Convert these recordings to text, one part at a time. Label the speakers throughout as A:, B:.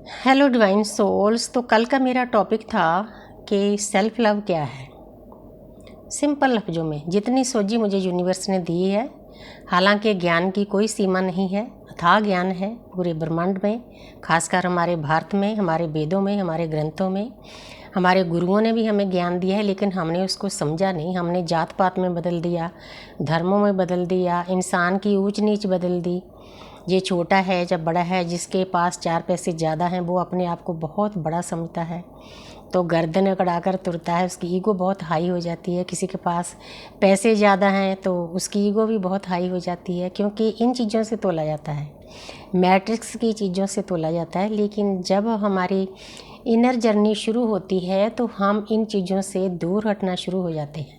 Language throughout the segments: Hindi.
A: Hello divine souls. तो कल का मेरा टॉपिक था कि सेल्फ लव क्या है। सिंपल लफ्ज़ों में जितनी सोझी मुझे यूनिवर्स ने दी है, हालांकि ज्ञान की कोई सीमा नहीं है, अथाह ज्ञान है पूरे ब्रह्मांड में, खासकर हमारे भारत में, हमारे वेदों में, हमारे ग्रंथों में। हमारे गुरुओं ने भी हमें ज्ञान दिया है, लेकिन हमने उसको समझा नहीं। हमने जात पात में बदल दिया, धर्मों में बदल दिया, इंसान की ऊंच नीच बदल दी। ये छोटा है जब बड़ा है, जिसके पास 4 पैसे ज़्यादा हैं वो अपने आप को बहुत बड़ा समझता है, तो गर्दन अकड़ा कर तुरता है, उसकी ईगो बहुत हाई हो जाती है। किसी के पास पैसे ज़्यादा हैं तो उसकी ईगो भी बहुत हाई हो जाती है, क्योंकि इन चीज़ों से तोला जाता है, मैट्रिक्स की चीज़ों से तोला जाता है। लेकिन जब हमारी इनर जर्नी शुरू होती है तो हम इन चीज़ों से दूर हटना शुरू हो जाते हैं,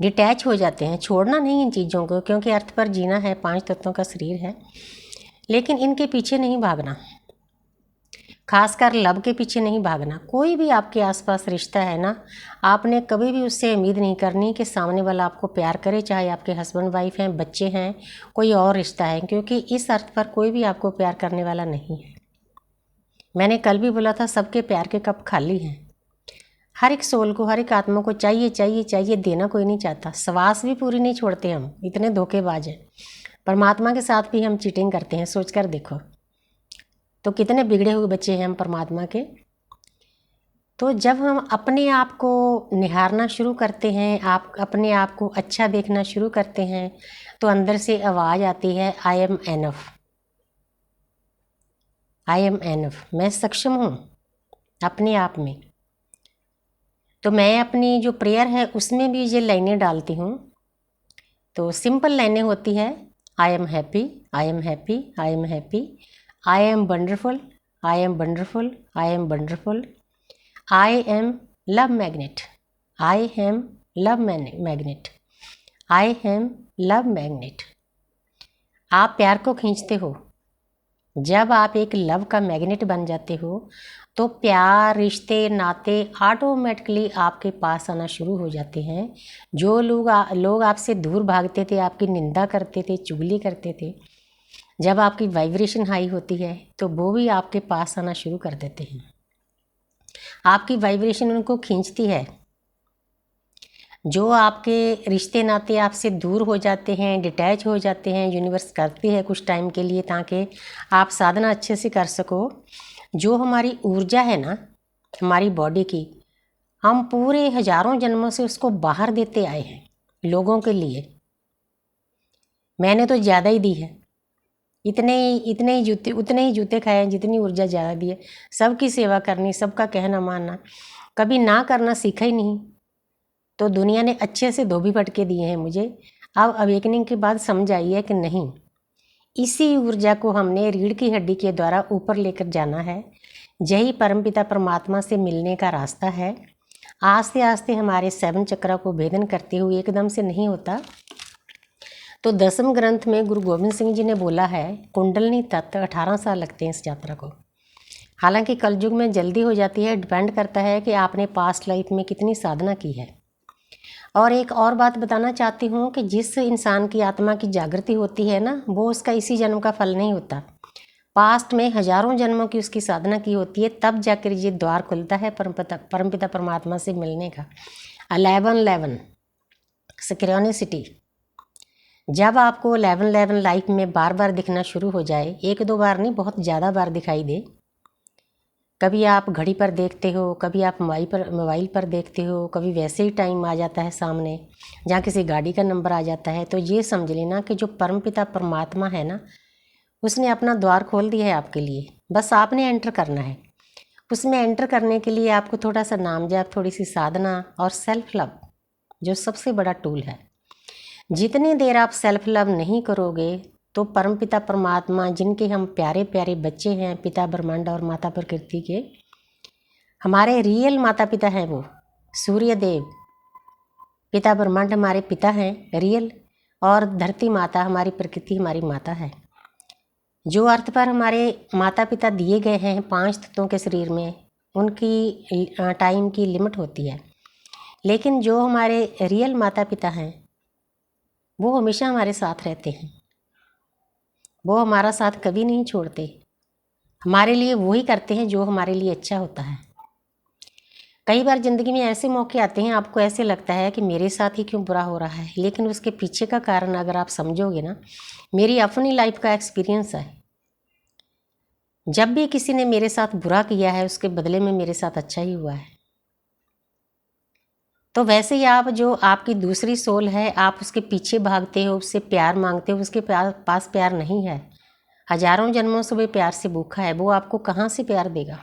A: डिटैच हो जाते हैं। छोड़ना नहीं इन चीज़ों को, क्योंकि अर्थ पर जीना है, 5 तत्वों का शरीर है, लेकिन इनके पीछे नहीं भागना, खासकर लव के पीछे नहीं भागना। कोई भी आपके आसपास रिश्ता है ना, आपने कभी भी उससे उम्मीद नहीं करनी कि सामने वाला आपको प्यार करे, चाहे आपके हस्बैंड वाइफ हैं, बच्चे हैं, कोई और रिश्ता है, क्योंकि इस अर्थ पर कोई भी आपको प्यार करने वाला नहीं है। मैंने कल भी बोला था, सबके प्यार के कप खाली हैं। हर एक सोल को, हर एक आत्मा को चाहिए चाहिए चाहिए, देना कोई नहीं चाहता। श्वास भी पूरी नहीं छोड़ते हम, इतने धोखेबाज हैं। परमात्मा के साथ भी हम चीटिंग करते हैं, सोचकर देखो तो कितने बिगड़े हुए बच्चे हैं हम परमात्मा के। तो जब हम अपने आप को निहारना शुरू करते हैं, आप अपने आप को अच्छा देखना शुरू करते हैं, तो अंदर से आवाज़ आती है, I am enough, I am enough. मैं सक्षम हूँ अपने आप में। तो मैं अपनी जो प्रेयर है उसमें भी ये लाइनें डालती हूँ। तो सिंपल लाइनें होती है, I am happy, I am happy, I am happy, I am wonderful, I am wonderful, I am wonderful, I am love magnet, I am love magnet, I am love magnet. आप प्यार को खींचते हो। जब आप एक लव का मैग्नेट बन जाते हो तो प्यार, रिश्ते, नाते ऑटोमेटिकली आपके पास आना शुरू हो जाते हैं। जो लोग आपसे दूर भागते थे, आपकी निंदा करते थे, चुगली करते थे, जब आपकी वाइब्रेशन हाई होती है तो वो भी आपके पास आना शुरू कर देते हैं। आपकी वाइब्रेशन उनको खींचती है। जो आपके रिश्ते नाते आपसे दूर हो जाते हैं, डिटैच हो जाते हैं, यूनिवर्स करती है कुछ टाइम के लिए, ताकि आप साधना अच्छे से कर सको। जो हमारी ऊर्जा है ना, हमारी बॉडी की, हम पूरे हजारों जन्मों से उसको बाहर देते आए हैं लोगों के लिए। मैंने तो ज़्यादा ही दी है, उतने ही जूते खाए हैं जितनी ऊर्जा ज़्यादा दी है। सबकी सेवा करनी, सबका कहना मानना, कभी ना करना सीखा ही नहीं। तो दुनिया ने अच्छे से धोबी पटके दिए हैं मुझे। अब अवेकनिंग के बाद समझ आई है कि नहीं, इसी ऊर्जा को हमने रीढ़ की हड्डी के द्वारा ऊपर लेकर जाना है। यही परमपिता परमात्मा से मिलने का रास्ता है। आस्ते आस्ते हमारे 7 चक्र को भेदन करते हुए, एकदम से नहीं होता। तो 10वें ग्रंथ में गुरु गोविंद सिंह जी ने बोला है, कुंडलनी तत्व 18 साल लगते हैं इस यात्रा को। हालांकि कलयुग में जल्दी हो जाती है, डिपेंड करता है कि आपने पास्ट लाइफ में कितनी साधना की है। और एक और बात बताना चाहती हूँ कि जिस इंसान की आत्मा की जागृति होती है ना, वो उसका इसी जन्म का फल नहीं होता। पास्ट में हजारों जन्मों की उसकी साधना की होती है, तब जाकर ये द्वार खुलता है परमपिता परमात्मा से मिलने का। 1111 सिक्रोनिसिटी। जब आपको 1111 लाइफ में बार बार दिखना शुरू हो जाए, 1-2 बार नहीं, बहुत ज़्यादा बार दिखाई दे। कभी आप घड़ी पर देखते हो, कभी आप मोबाइल पर देखते हो, कभी वैसे ही टाइम आ जाता है सामने, जहाँ किसी गाड़ी का नंबर आ जाता है, तो ये समझ लेना कि जो परमपिता परमात्मा है ना, उसने अपना द्वार खोल दिया है आपके लिए। बस आपने एंटर करना है। उसमें एंटर करने के लिए आपको थोड़ा सा नाम जाप, थोड़ी सी साधना और सेल्फ लव, जो सबसे बड़ा टूल है। जितनी देर आप सेल्फ लव नहीं करोगे तो परमपिता परमात्मा, जिनके हम प्यारे प्यारे बच्चे हैं, पिता ब्रह्मांड और माता प्रकृति के, हमारे रियल माता पिता हैं वो सूर्य देव। पिता ब्रह्मांड हमारे पिता हैं रियल, और धरती माता हमारी प्रकृति, हमारी माता है। जो अर्थ पर हमारे माता पिता दिए गए हैं 5 तत्वों के शरीर में, उनकी टाइम की लिमिट होती है। लेकिन जो हमारे रियल माता पिता हैं वो हमेशा हमारे साथ रहते हैं, वो हमारा साथ कभी नहीं छोड़ते। हमारे लिए वही करते हैं जो हमारे लिए अच्छा होता है। कई बार ज़िंदगी में ऐसे मौके आते हैं, आपको ऐसे लगता है कि मेरे साथ ही क्यों बुरा हो रहा है, लेकिन उसके पीछे का कारण अगर आप समझोगे ना, मेरी अपनी लाइफ का एक्सपीरियंस है। जब भी किसी ने मेरे साथ बुरा किया है, उसके बदले में मेरे साथ अच्छा ही हुआ है। तो वैसे ही आप, जो आपकी दूसरी सोल है, आप उसके पीछे भागते हो, उससे प्यार मांगते हो, उसके पास प्यार नहीं है, हजारों जन्मों से वो प्यार से भूखा है, वो आपको कहाँ से प्यार देगा।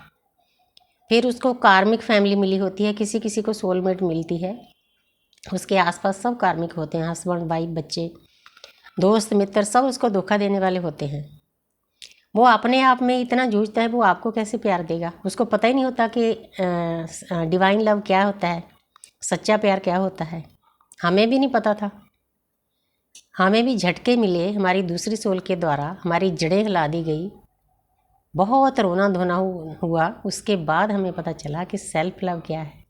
A: फिर उसको कार्मिक फैमिली मिली होती है, किसी किसी को सोलमेट मिलती है, उसके आसपास सब कार्मिक होते हैं, हस्बैंड वाइफ बच्चे दोस्त मित्र सब उसको धोखा देने वाले होते हैं। वो अपने आप में इतना जूझता है, वो आपको कैसे प्यार देगा। उसको पता ही नहीं होता कि डिवाइन लव क्या होता है, सच्चा प्यार क्या होता है। हमें भी नहीं पता था, हमें भी झटके मिले हमारी दूसरी सोल के द्वारा, हमारी जड़ें हिला दी गई, बहुत रोना धोना हुआ। उसके बाद हमें पता चला कि सेल्फ लव क्या है।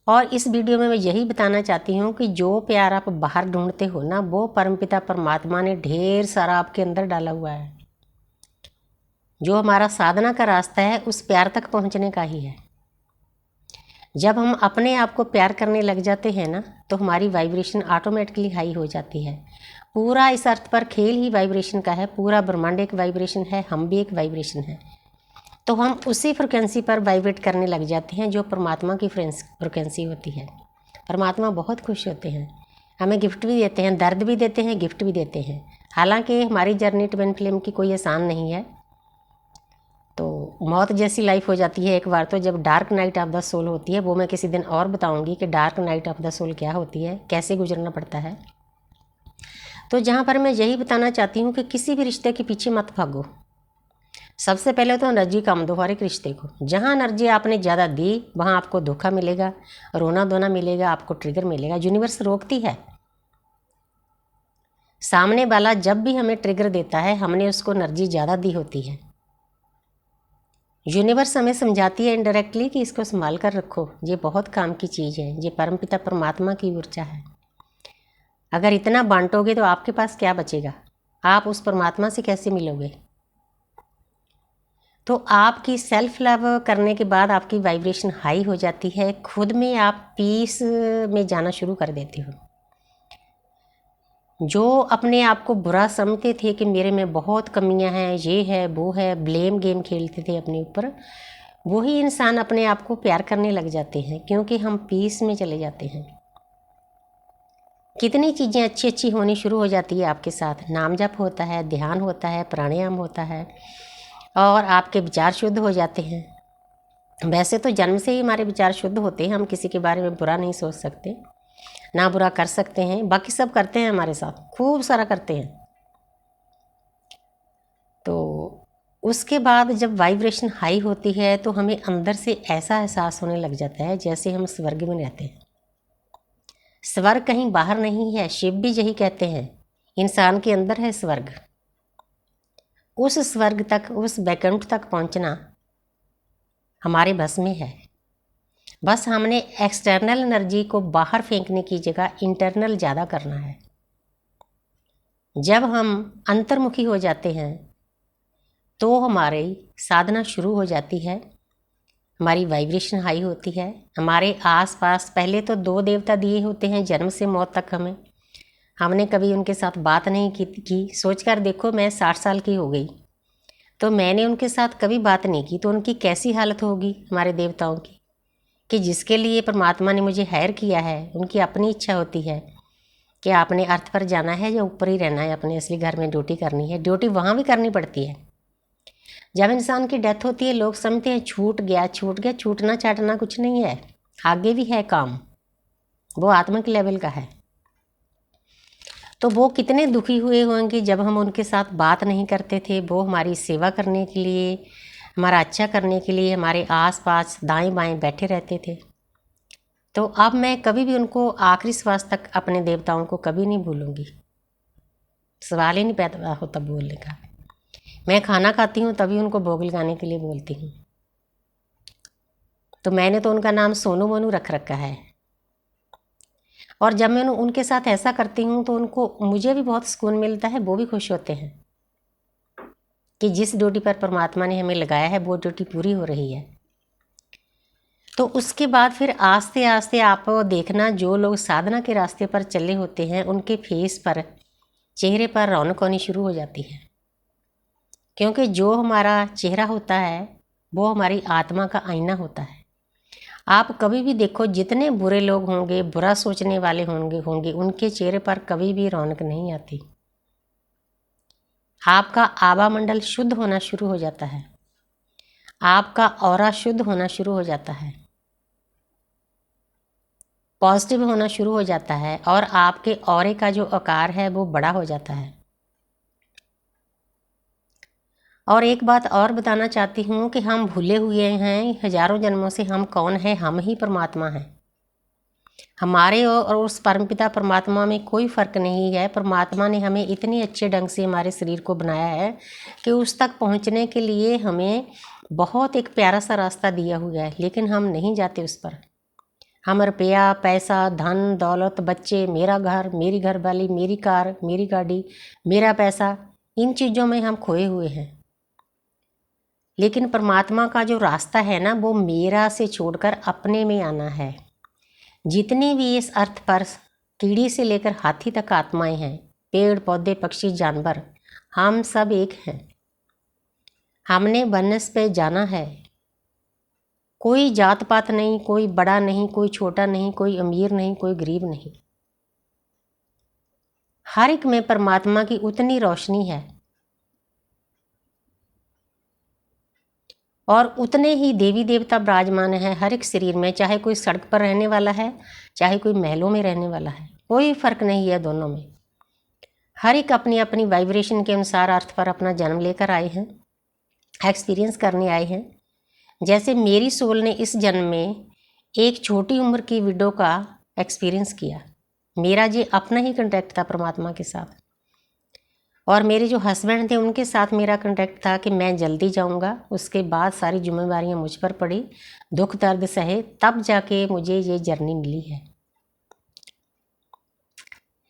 A: और इस वीडियो में मैं यही बताना चाहती हूँ कि जो प्यार आप बाहर ढूंढते हो ना, वो परमपिता परमात्मा ने ढेर सारा आपके अंदर डाला हुआ है। जो हमारा साधना का रास्ता है, उस प्यार तक पहुँचने का ही है। जब हम अपने आप को प्यार करने लग जाते हैं ना, तो हमारी वाइब्रेशन ऑटोमेटिकली हाई हो जाती है। पूरा इस अर्थ पर खेल ही वाइब्रेशन का है, पूरा ब्रह्मांड एक वाइब्रेशन है, हम भी एक वाइब्रेशन है। तो हम उसी फ्रिक्वेंसी पर वाइब्रेट करने लग जाते हैं जो परमात्मा की फ्रिक्वेंसी होती है। परमात्मा बहुत खुश होते हैं, हमें गिफ्ट भी देते हैं, दर्द भी देते हैं, गिफ्ट भी देते हैं। हालांकि हमारी जर्नी ट्विन फ्लेम की कोई आसान नहीं है। तो मौत जैसी लाइफ हो जाती है एक बार तो, जब dark night of the soul होती है। वो मैं किसी दिन और बताऊंगी कि dark night of the soul क्या होती है, कैसे गुजरना पड़ता है। तो जहाँ पर मैं यही बताना चाहती हूँ कि किसी भी रिश्ते के पीछे मत भागो। सबसे पहले तो एनर्जी कम दो हर एक रिश्ते को। जहाँ एनर्जी आपने ज़्यादा दी, वहाँ आपको धोखा मिलेगा, रोना धोना मिलेगा, आपको ट्रिगर मिलेगा। यूनिवर्स रोकती है। सामने वाला जब भी हमें ट्रिगर देता है, हमने उसको एनर्जी ज़्यादा दी होती है। यूनिवर्स हमें समझाती है इनडायरेक्टली कि इसको संभाल कर रखो, ये बहुत काम की चीज़ है, ये परमपिता परमात्मा की ऊर्जा है। अगर इतना बांटोगे तो आपके पास क्या बचेगा, आप उस परमात्मा से कैसे मिलोगे। तो आपकी सेल्फ लव करने के बाद आपकी वाइब्रेशन हाई हो जाती है, खुद में आप पीस में जाना शुरू कर देते हो। जो अपने आप को बुरा समझते थे कि मेरे में बहुत कमियां हैं, ये है वो है, ब्लेम गेम खेलते थे अपने ऊपर, वही इंसान अपने आप को प्यार करने लग जाते हैं, क्योंकि हम पीस में चले जाते हैं। कितनी चीज़ें अच्छी अच्छी होनी शुरू हो जाती है आपके साथ। नाम जप होता है, ध्यान होता है, प्राणायाम होता है, और आपके विचार शुद्ध हो जाते हैं। वैसे तो जन्म से ही हमारे विचार शुद्ध होते हैं, हम किसी के बारे में बुरा नहीं सोच सकते, ना बुरा कर सकते हैं। बाकी सब करते हैं हमारे साथ, खूब सारा करते हैं। तो उसके बाद जब वाइब्रेशन हाई होती है, तो हमें अंदर से ऐसा एहसास होने लग जाता है जैसे हम स्वर्ग में रहते हैं। स्वर्ग कहीं बाहर नहीं है, शिव भी यही कहते हैं, इंसान के अंदर है स्वर्ग। उस स्वर्ग तक, उस वैकुंठ तक पहुंचना हमारे बस में है। बस हमने एक्सटर्नल एनर्जी को बाहर फेंकने की जगह इंटरनल ज़्यादा करना है। जब हम अंतर्मुखी हो जाते हैं, तो हमारी साधना शुरू हो जाती है, हमारी वाइब्रेशन हाई होती है। हमारे आसपास पहले तो 2 देवता दिए होते हैं जन्म से मौत तक हमें। हमने कभी उनके साथ बात नहीं की। सोच कर देखो, मैं 60 साल की हो गई तो मैंने उनके साथ कभी बात नहीं की, तो उनकी कैसी हालत होगी हमारे देवताओं की, कि जिसके लिए परमात्मा ने मुझे हायर किया है, उनकी अपनी इच्छा होती है कि आपने अर्थ पर जाना है या ऊपर ही रहना है, अपने असली घर में ड्यूटी करनी है। ड्यूटी वहाँ भी करनी पड़ती है। जब इंसान की डेथ होती है, लोग समझते हैं छूट गया छूट गया। छूटना चाटना कुछ नहीं है, आगे भी है काम, वो आत्मिक लेवल का है। तो वो कितने दुखी हुए होंगे जब हम उनके साथ बात नहीं करते थे। वो हमारी सेवा करने के लिए, हमारा अच्छा करने के लिए हमारे आसपास दाएं बाएं बैठे रहते थे। तो अब मैं कभी भी उनको आखिरी श्वास तक, अपने देवताओं को कभी नहीं भूलूंगी। सवाल ही नहीं पैदा होता बोलने का। मैं खाना खाती हूँ तभी उनको भोग लगाने के लिए बोलती हूँ। तो मैंने तो उनका नाम सोनू मोनू रख रखा है। और जब मैं उनके साथ ऐसा करती हूँ तो उनको, मुझे भी बहुत सुकून मिलता है, वो भी खुश होते हैं। कि जिस ड्यूटी पर परमात्मा ने हमें लगाया है वो ड्यूटी पूरी हो रही है। तो उसके बाद फिर आस्ते आस्ते आप देखना, जो लोग साधना के रास्ते पर चले होते हैं उनके फेस पर, चेहरे पर रौनक होनी शुरू हो जाती है। क्योंकि जो हमारा चेहरा होता है वो हमारी आत्मा का आईना होता है। आप कभी भी देखो, जितने बुरे लोग होंगे, बुरा सोचने वाले होंगे उनके चेहरे पर कभी भी रौनक नहीं आती। आपका आभा मंडल शुद्ध होना शुरू हो जाता है, आपका ऑरा शुद्ध होना शुरू हो जाता है, पॉजिटिव होना शुरू हो जाता है, और आपके ऑरे का जो आकार है वो बड़ा हो जाता है। और एक बात और बताना चाहती हूँ कि हम भूले हुए हैं हजारों जन्मों से हम कौन है, हम ही परमात्मा हैं। हमारे और उस परमपिता परमात्मा में कोई फ़र्क नहीं है। परमात्मा ने हमें इतने अच्छे ढंग से हमारे शरीर को बनाया है कि उस तक पहुँचने के लिए हमें बहुत एक प्यारा सा रास्ता दिया हुआ है, लेकिन हम नहीं जाते उस पर। हम रुपया, पैसा, धन दौलत, बच्चे, मेरा घर, मेरी घरवाली, मेरी कार, मेरी गाड़ी, मेरा पैसा, इन चीज़ों में हम खोए हुए हैं। लेकिन परमात्मा का जो रास्ता है ना, वो मेरा से छोड़कर अपने में आना है। जितनी भी इस अर्थ पर कीड़ी से लेकर हाथी तक आत्माएं हैं, पेड़ पौधे पक्षी जानवर, हम सब एक हैं। हमने बनस पे जाना है। कोई जात पात नहीं, कोई बड़ा नहीं, कोई छोटा नहीं, कोई अमीर नहीं, कोई गरीब नहीं। हर एक में परमात्मा की उतनी रोशनी है और उतने ही देवी देवता विराजमान है हर एक शरीर में। चाहे कोई सड़क पर रहने वाला है, चाहे कोई महलों में रहने वाला है, कोई फ़र्क नहीं है दोनों में। हर एक अपनी अपनी वाइब्रेशन के अनुसार अर्थ पर अपना जन्म लेकर आए हैं, एक्सपीरियंस करने आए हैं। जैसे मेरी सोल ने इस जन्म में एक छोटी उम्र की विडो का एक्सपीरियंस किया। मेरा ये अपना ही कंटेक्ट था परमात्मा के साथ, और मेरे जो हस्बैंड थे उनके साथ मेरा कंटेक्ट था कि मैं जल्दी जाऊंगा। उसके बाद सारी जिम्मेवारियां मुझ पर पड़ी, दुख दर्द सहे, तब जाके मुझे ये जर्नी मिली है।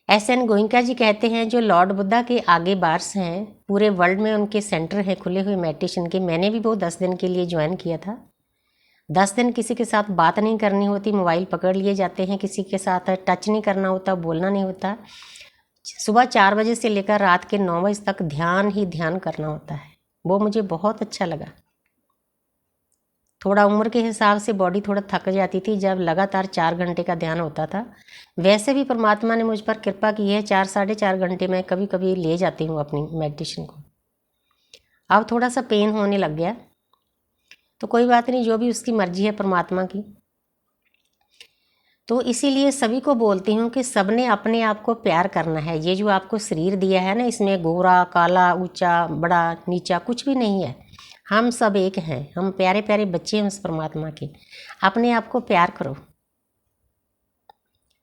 A: एस.एन. गोयनका जी कहते हैं, जो लॉर्ड बुद्धा के आगे बार्स हैं, पूरे वर्ल्ड में उनके सेंटर हैं खुले हुए मेडिटेशन के। मैंने भी वो 10 दिन के लिए ज्वाइन किया था। 10 दिन किसी के साथ बात नहीं करनी होती, मोबाइल पकड़ लिए जाते हैं, किसी के साथ टच नहीं करना होता, बोलना नहीं होता। सुबह 4 बजे से लेकर रात के 9 बजे तक ध्यान ही ध्यान करना होता है। वो मुझे बहुत अच्छा लगा। थोड़ा उम्र के हिसाब से बॉडी थोड़ा थक जाती थी जब लगातार 4 घंटे का ध्यान होता था। वैसे भी परमात्मा ने मुझ पर कृपा की है, 4 साढ़े 4 घंटे में कभी कभी ले जाती हूँ अपनी मेडिटेशन को। अब थोड़ा सा पेन होने लग गया, तो कोई बात नहीं, जो भी उसकी मर्जी है परमात्मा की। तो इसीलिए सभी को बोलती हूँ कि सबने अपने आप को प्यार करना है। ये जो आपको शरीर दिया है ना, इसमें गोरा काला, ऊंचा बड़ा नीचा कुछ भी नहीं है। हम सब एक हैं, हम प्यारे प्यारे बच्चे हैं उस परमात्मा के। अपने आप को प्यार करो।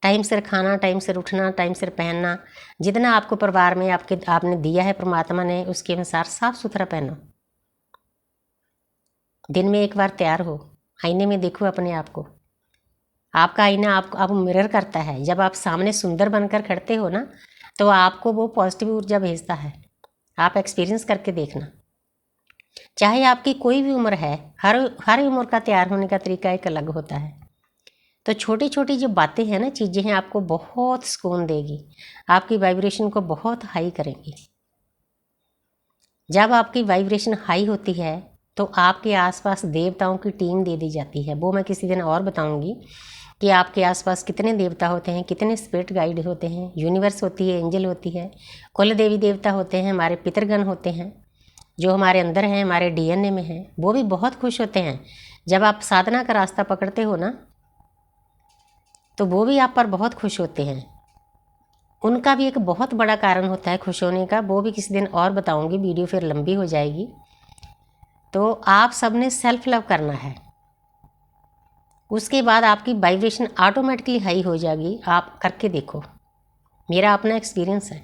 A: टाइम से खाना, टाइम से उठना, टाइम से पहनना, जितना आपको परिवार में आपने दिया है परमात्मा ने, उसके अनुसार साफ सुथरा पहनो। दिन में एक बार तैयार हो, आईने में देखो अपने आप को। आपका आईना आपको मिरर करता है। जब आप सामने सुंदर बनकर खड़ते हो ना, तो आपको वो पॉजिटिव ऊर्जा भेजता है। आप एक्सपीरियंस करके देखना। चाहे आपकी कोई भी उम्र है, हर उम्र का तैयार होने का तरीका एक अलग होता है। तो छोटी छोटी जो बातें हैं ना, चीज़ें हैं, आपको बहुत सुकून देगी, आपकी वाइब्रेशन को बहुत हाई करेंगी। जब आपकी वाइब्रेशन हाई होती है तो आपके आसपास देवताओं की टीम दे दी जाती है। वो मैं किसी दिन और बताऊंगी कि आपके आसपास कितने देवता होते हैं, कितने स्पिरिट गाइड होते हैं, यूनिवर्स होती है, एंजल होती है, कुल देवी देवता होते हैं, हमारे पितरगण होते हैं जो हमारे अंदर हैं, हमारे डीएनए में हैं। वो भी बहुत खुश होते हैं जब आप साधना का रास्ता पकड़ते हो ना, तो वो भी आप पर बहुत खुश होते हैं। उनका भी एक बहुत बड़ा कारण होता है खुश होने का, वो भी किसी दिन और बताऊंगी, वीडियो फिर लंबी हो जाएगी। तो आप सबने सेल्फ लव करना है, उसके बाद आपकी वाइब्रेशन ऑटोमेटिकली हाई हो जाएगी। आप करके देखो, मेरा अपना एक्सपीरियंस है।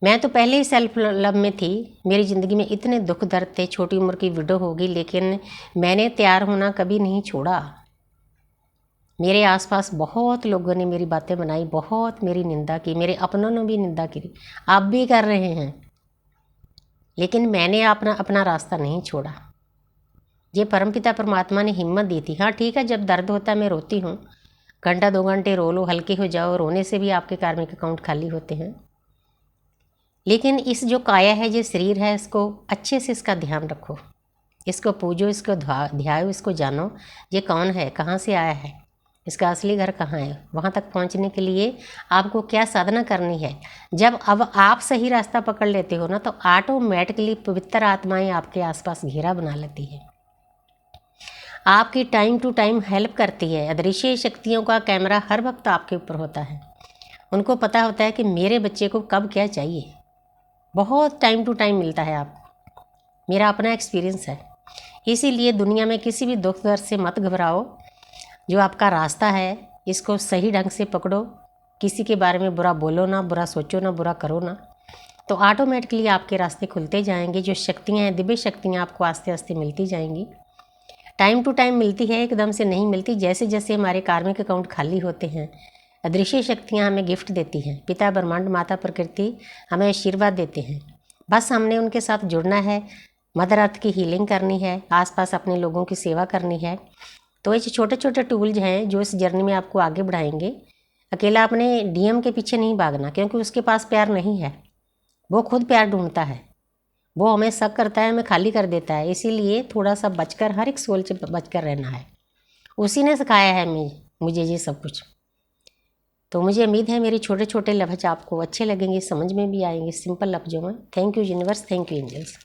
A: मैं तो पहले ही सेल्फ लव में थी, मेरी ज़िंदगी में इतने दुख दर्द थे, छोटी उम्र की विडो होगी, लेकिन मैंने तैयार होना कभी नहीं छोड़ा। मेरे आसपास बहुत लोगों ने मेरी बातें बनाई, बहुत मेरी निंदा की, मेरे अपनों ने भी निंदा की, आप भी कर रहे हैं। लेकिन मैंने अपना अपना रास्ता नहीं छोड़ा। ये परमपिता परमात्मा ने हिम्मत दी थी। हाँ ठीक है, जब दर्द होता है मैं रोती हूँ, घंटा 2 घंटे रो लो, हल्के हो जाओ, रोने से भी आपके कार्मिक अकाउंट खाली होते हैं। लेकिन इस जो काया है, ये शरीर है, इसको अच्छे से इसका ध्यान रखो, इसको पूजो, इसको ध्यायो, इसको जानो ये कौन है, कहाँ से आया है, इसका असली घर कहाँ है। वहाँ तक पहुँचने के लिए आपको क्या साधना करनी है। जब अब आप सही रास्ता पकड़ लेते हो ना, तो ऑटोमेटिकली पवित्र आत्माएं आपके आसपास घेरा बना लेती है, आपकी टाइम टू टाइम हेल्प करती है। अदृश्य शक्तियों का कैमरा हर वक्त आपके ऊपर होता है। उनको पता होता है कि मेरे बच्चे को कब क्या चाहिए, बहुत टाइम टू टाइम मिलता है आपको। मेरा अपना एक्सपीरियंस है। इसीलिए दुनिया में किसी भी दुख दर्द से मत घबराओ। जो आपका रास्ता है इसको सही ढंग से पकड़ो, किसी के बारे में बुरा बोलो ना, बुरा सोचो ना, बुरा करो ना, तो ऑटोमेटिकली आपके रास्ते खुलते जाएंगे। जो शक्तियाँ हैं, दिव्य शक्तियाँ आपको आस्ते आस्ते मिलती जाएंगी। टाइम टू टाइम मिलती है, एकदम से नहीं मिलती। जैसे जैसे हमारे कार्मिक अकाउंट खाली होते हैं, अदृश्य शक्तियाँ हमें गिफ्ट देती हैं। पिता ब्रह्मांड, माता प्रकृति हमें आशीर्वाद देते हैं। बस हमने उनके साथ जुड़ना है, मदर अर्थ की हीलिंग करनी है, आसपास अपने लोगों की सेवा करनी है। तो ये छोटे छोटे टूल्स हैं जो इस जर्नी में आपको आगे बढ़ाएंगे। अकेला अपने डीएम के पीछे नहीं भागना, क्योंकि उसके पास प्यार नहीं है, वो खुद प्यार ढूंढता है। वो हमें शक करता है, हमें खाली कर देता है। इसीलिए थोड़ा सा बचकर, हर एक सोल से बचकर रहना है। उसी ने सिखाया है मुझे ये सब कुछ। तो मुझे उम्मीद है मेरे छोटे छोटे लफ्ज़ आपको अच्छे लगेंगे, समझ में भी आएंगे सिंपल लफ्ज़ों में। Thank you universe, thank you angels.